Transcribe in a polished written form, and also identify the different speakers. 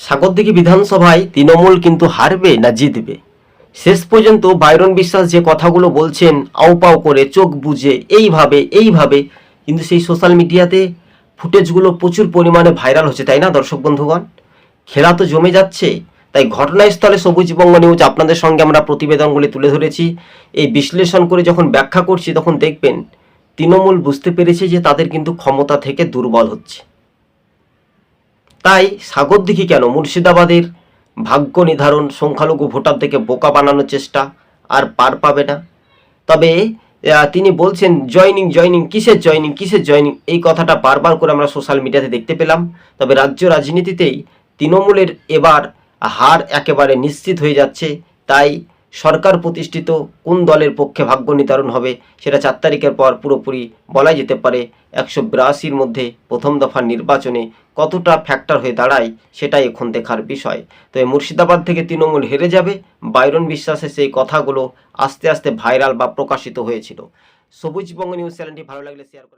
Speaker 1: সাগরদিঘি বিধানসভায় তৃণমূল কিন্তু হারবে না জিতবে? শেষ পর্যন্ত বাইরন বিশ্বাস যে কথাগুলো বলছেন আউপাউ করে চোখ বুজে এইভাবে কিন্তু সেই সোশ্যাল মিডিয়াতে ফুটেজগুলো প্রচুর পরিমাণে ভাইরাল হচ্ছে, তাই না দর্শক বন্ধুগণ? খেলা তো জমে যাচ্ছে। তাই ঘটনাস্থলে সবুজবঙ্গ নিউজ আপনাদের সঙ্গে আমরা প্রতিবেদনগুলি তুলে ধরেছি। এই বিশ্লেষণ করে যখন ব্যাখ্যা করছি তখন দেখবেন তৃণমূল বুঝতে পেরেছে যে তাদের কিন্তু ক্ষমতা থেকে দুর্বল হচ্ছে। তাই সাগরদিঘি কেন, মুর্শিদাবাদের ভাগ্য নির্ধারণ সংখ্যালঘু ভোটারদেরকে বোকা বানানোর চেষ্টা আর পার পাবে না। তবে তিনি বলছেন জয়নিং কিসের জয়নিং এই কথাটা বারবার করে আমরা সোশ্যাল মিডিয়াতে দেখতে পেলাম। তবে রাজ্য রাজনীতিতেই তৃণমূলের এবার হার একেবারে নিশ্চিত হয়ে যাচ্ছে। তাই সরকার প্রতিষ্ঠিত কোন দলের পক্ষে ভাগ্য নির্ধারণ হবে সেটা 4 তারিখের পর পুরোপুরি বলা যেতে পারে। 182-র মধ্যে প্রথম দফার নির্বাচনে কতটা ফ্যাক্টর হয়ে দাঁড়ায় সেটাই এখন দেখার বিষয়। তবে মুর্শিদাবাদ থেকে তৃণমূল হেরে যাবে, বাইরন বিশ্বাসের সেই কথাগুলো আস্তে আস্তে ভাইরাল বা প্রকাশিত হয়েছিল। সবুজবঙ্গ নিউজ চ্যানেলটি ভালো লাগলে শেয়ার করে